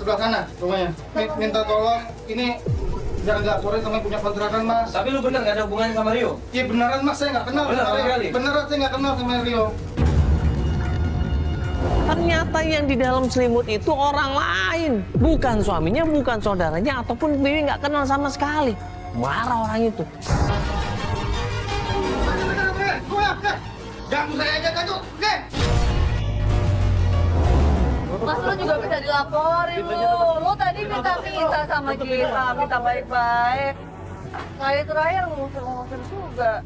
sebelah sana rumahnya. Minta tolong, ini jangan dilaporin sama yang punya kontrakan, Mas. Tapi lu bener nggak ada hubungannya sama Rio? Iya beneran, Mas, saya nggak kenal Bener, sama Rio. sekali? Beneran saya nggak kenal sama Rio. Ternyata yang di dalam selimut itu orang lain. Bukan suaminya, bukan saudaranya, ataupun Bibi nggak kenal sama sekali. Marah orang itu. Ganggu saya aja kan tuh, oke? Mas, lu juga bisa dilaporin lu. Lu tadi minta sama kita, minta baik-baik. Terakhir lu ngusir juga.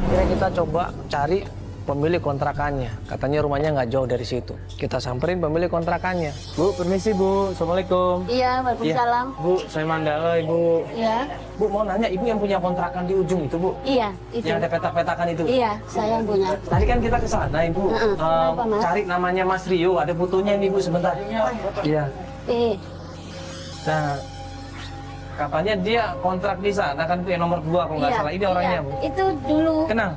Akhirnya kita coba cari pemilik kontrakannya. Katanya rumahnya nggak jauh dari situ. Kita samperin pemilik kontrakannya. Bu, permisi Bu. Assalamualaikum. Iya, waalaikumsalam. Bu, saya Mandala, Ibu. Iya. Bu, mau nanya, Ibu yang punya kontrakan di ujung itu, Bu? Iya, itu. Yang ada petak-petakan itu? Iya, saya yang punya. Tadi kan kita ke sana, Ibu. Kenapa, Mas? Cari namanya Mas Rio. Ada fotonya ini, Bu, sebentar. Iya. Nah, katanya dia kontrak di sana kan, yang nomor 2 kalau nggak salah. Ini orangnya, Bu. Itu dulu. Kenal?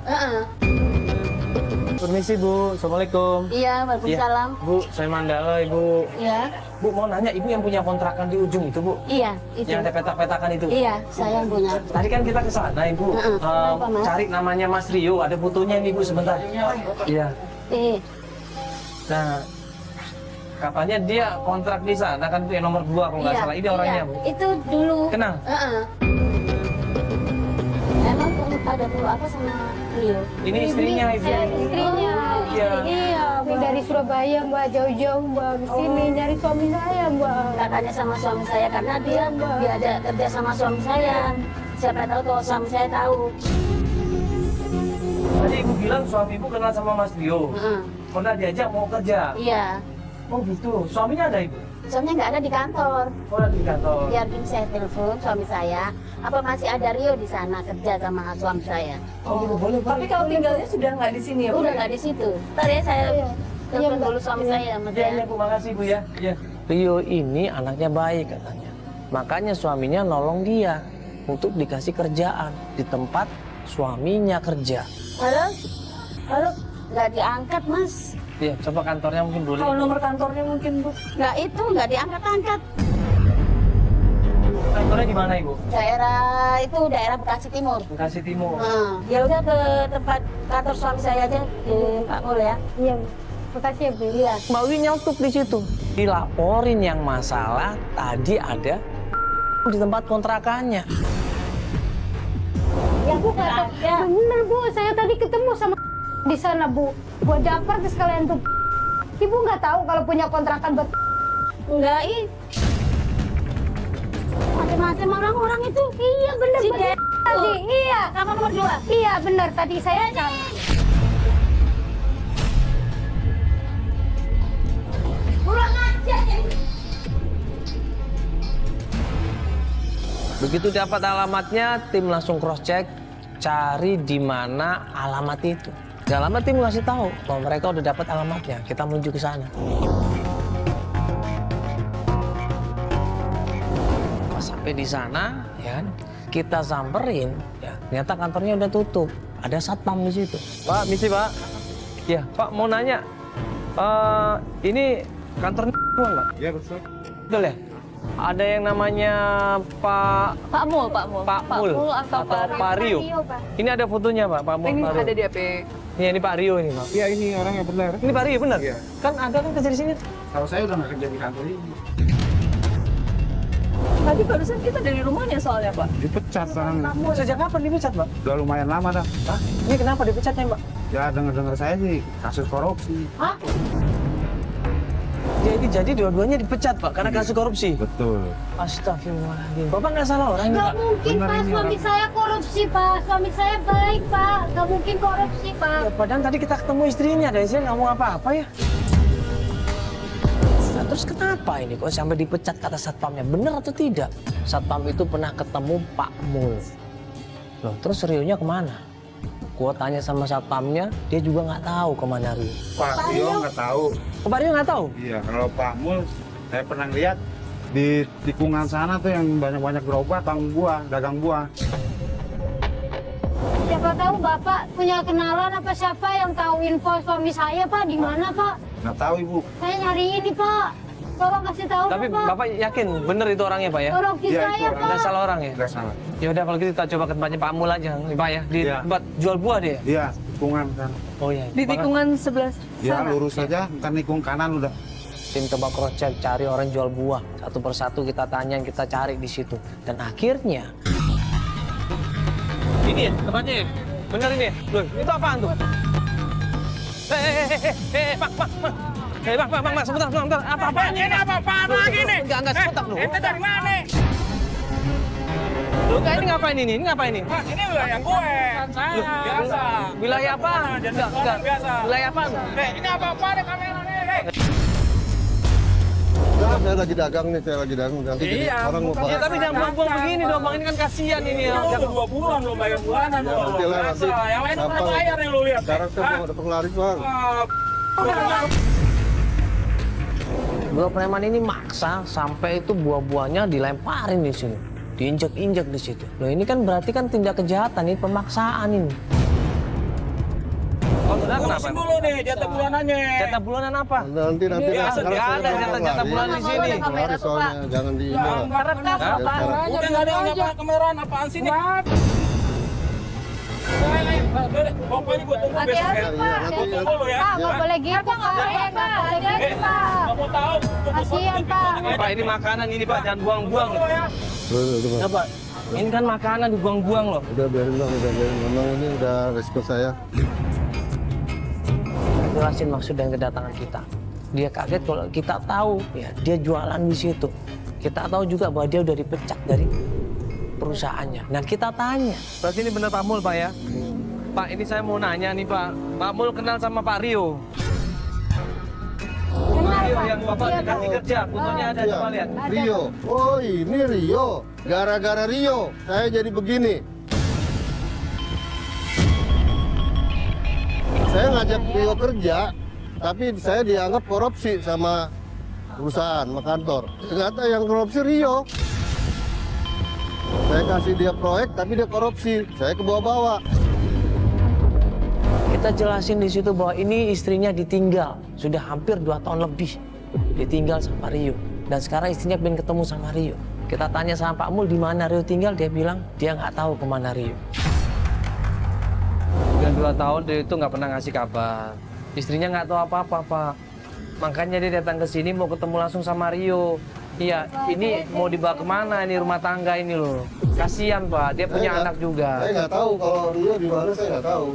Permisi Bu, Assalamualaikum. Iya, waalaikumsalam. Bu, saya Mandala, Ibu. Iya. Bu, mau nanya, Ibu yang punya kontrakan di ujung itu, Bu? Iya, itu. Yang ada petak-petakan itu? Iya, saya yang punya. Tadi kan kita ke sana, Ibu. Kenapa, Mas? Cari namanya Mas Rio. Ada fotonya ini, Bu, sebentar. Iya. Nah, katanya dia kontrak di sana kan, yang nomor 2 kalau nggak salah. Ini orangnya, Bu. Itu dulu. Kenal? Emang kamu ada perlu apa sama Rio? Ini istrinya, Ibu. Istrinya. Iya. Iya, Mbak. Dari Surabaya, Mbak. Jauh-jauh, Mbak. Kesini nyari suami saya, Mbak. Kakaknya sama suami saya karena dia ada kerja sama suami saya. Siapa tahu kalau suami saya tahu. Tadi Ibu bilang suami Ibu kenal sama Mas Rio. Pernah diajak mau kerja. Iya. Oh gitu. Suaminya ada, Ibu? Suaminya nggak ada di kantor. Oh, ada di kantor. Biar saya telepon suami saya. Apa masih ada Rio di sana kerja sama suami saya? Oh, gitu, boleh. Tapi kalau tinggalnya sudah nggak di sini ya, Bu? Udah nggak di situ. Ntar ya saya telepon dulu suami saya sama Iya, saya. Bu, makasih Bu ya. Iya. Rio ini anaknya baik katanya. Makanya suaminya nolong dia untuk dikasih kerjaan di tempat suaminya kerja. Halo? Halo? Nggak diangkat, Mas. Iya, coba kantornya mungkin boleh. Kalau nomor kantornya mungkin, Bu. Nggak diangkat-angkat. Kantornya di mana, Ibu? Daerah Bekasi Timur. Bekasi Timur. Ya udah ke tempat kantor suami saya aja di Pak Mul ya. Iya, makasih ya, Bu. Iya. Mbak Wi nyeltuk di situ. Dilaporin yang masalah tadi ada di tempat kontrakannya. Ya, Bu, kata. Bener, Bu. Saya tadi ketemu sama di sana, Bu. Buat daftar ke sekalian tuh. Ibu nggak tahu kalau punya kontrakan buat Enggak, macam-macam orang-orang itu. Iya, bener. Si bener. Tadi, iya. Sama nomor 2. Iya, bener. Tadi saya sama. Kurang ajar ya. Begitu dapat alamatnya, tim langsung cross check, cari di mana alamat itu. Gak lama tim ngasih tahu bahwa mereka udah dapat alamatnya. Kita menuju ke sana. Pas sampai di sana, ya kan, kita samperin, ya ternyata kantornya udah tutup. Ada satpam di situ. Pak, misi Pak. Ya, Pak mau nanya. Ini kantornya Pak? Iya, betul. Betul ya? Ada yang namanya Pak Mul. Pak Mul atau Pak Rio. Ini ada fotonya Pak Mul. Ini Pak Rio. ada di HP. Ini Pak Rio ini Pak. Iya, ini orang yang benar. Ini Pak Rio benar? Iya. Kan ada kan kerja di sini. Kalau saya udah nggak kerja di kantor ini. Tadi barusan kita dari rumahnya soalnya, Pak. Dipecat orang. Sejak kapan dipecat Pak? Udah lumayan lama dah. Hah? Ini kenapa dipecatnya Pak? Ya dengar-dengar saya sih kasus korupsi. Jadi dua-duanya dipecat Pak karena kasus korupsi. Betul. Astagfirullahaladzim. Bapak nggak salah orang ini Gak Pak. mungkin, Bener Pak. ini Suami orang. saya korupsi, Pak. Suami saya baik, Pak. Gak mungkin korupsi, Pak. Ya, padahal tadi kita ketemu istrinya, ada istrinya ngomong apa-apa ya. Nah, terus kenapa ini kok sampai dipecat kata satpamnya? Benar atau tidak? Satpam itu pernah ketemu Pak Mul. Loh, terus Rio-nya kemana? Gua tanya sama satpamnya, dia juga nggak tahu kemana Rio. Pak Rio nggak tahu. Oh, Pak Rio nggak tahu? Iya, kalau Pak Mul saya pernah lihat di tikungan sana tuh yang banyak-banyak gerobak, dagang buah. Siapa tahu Bapak punya kenalan apa siapa yang tahu info suami saya, Pak? Di mana, Pak? Nggak tahu Ibu. Saya nyari ini, Pak. Tolong kasih tahu Tapi Pak. Bapak yakin bener itu orangnya Pak ya? Tolong Iya, saya itu Pak. Nggak salah orang ya? Nggak salah. Ya udah kalau gitu kita coba ke tempatnya Pak Mul aja nih Pak ya. Di Iya. tempat jual buah dia. Iya, tikungan sana. Oh iya. Di tikungan sebelah Ya sana. lurus aja, ntar nikung kanan udah. Tim coba cross check cari orang jual buah. Satu persatu kita tanya, kita cari di situ. Dan akhirnya ini ya tempatnya ya? Bener ini ya? Loh, itu apaan tuh? Bang, sebentar. Apa-apaan? Ini apa-apaan lagi nih? Enggak, sebentar loh. Ente dari mana? Loh, enggak, ini ngapain ini? Ini ngapain ini? Mas, ini wilayah gue. Saya biasa. Wilayah apa? Enggak. Biasa. Wilayah apa? Ini apa nih kamera nih? Enggak, saya lagi dagang nih, saya lagi dagang. Nanti jadi Iya, orang mau bukan. Ya bahas. tapi jangan buang-buang begini dong, Bang. Ini kan kasihan ini ya. Udah 2 bulan belum bayar bulanan. Ya, nanti lah, nanti. Yang lain udah Gampang. bayar nih lu lihat. Sekarang saya mau ada penglaris, Bang. Dua preman ini maksa sampai itu buah-buahnya dilemparin di sini, diinjek-injek di situ. Loh ini kan berarti kan tindak kejahatan, ini pemaksaan ini. Oh, sudah kenapa? Urusin dulu nih jatah bulanannya. Jatah bulanan apa? Nanti Iya, lah. Sekarang nggak saya ada mau jatah penglaris. bulan di sini. Penglaris soalnya, jangan di ini lah. Rekam Ya, sekarang. Udah nggak ada yang nyapa kameraan apaan sih nih? Pokoknya gue tunggu besok ya. Hati-hati Pak. nanti- Tunggu ya. Pak, nggak boleh gitu Pak. Nggak boleh gitu Pak. Nggak mau tahu. Kasihan Pak. Pak, ini makanan ini Pak, jangan buang-buang. Udah, Ya Pak, ini kan makanan dibuang-buang loh. udah biarin Bang, udah biarin. Memang ini udah resiko saya. Jelasin maksud dan kedatangan kita. Dia kaget kalau kita tahu ya dia jualan di situ. Kita tahu juga bahwa dia udah dipecat dari perusahaannya. Dan kita tanya. Berarti ini benar Pak Mul Pak ya? Pak, ini saya mau nanya nih Pak. Pak Mul kenal sama Pak Rio? Kenal Rio Pak. yang Bapak Iya, dikasih Pak. kerja, fotonya ada, coba lihat. Rio. Oh, ini Rio. Gara-gara Rio, saya jadi begini. Saya ngajak Rio kerja, tapi saya dianggap korupsi sama perusahaan, sama kantor. Ternyata yang korupsi Rio. Saya kasih dia proyek, tapi dia korupsi. Saya kebawa-bawa. Kita jelasin di situ bahwa ini istrinya ditinggal. Sudah hampir 2 tahun lebih. Ditinggal sama Rio. Dan sekarang istrinya pengen ketemu sama Rio. Kita tanya sama Pak Mul di mana Rio tinggal, dia bilang dia nggak tahu kemana Rio. Udah 2 tahun dia itu nggak pernah ngasih kabar. Istrinya nggak tahu apa-apa Pak. Makanya dia datang ke sini mau ketemu langsung sama Rio. Iya, ini mau dibawa kemana ini rumah tangga ini loh. Kasihan Pak, dia punya Saya anak juga. Saya nggak tahu kalau Rio di mana, saya nggak tahu.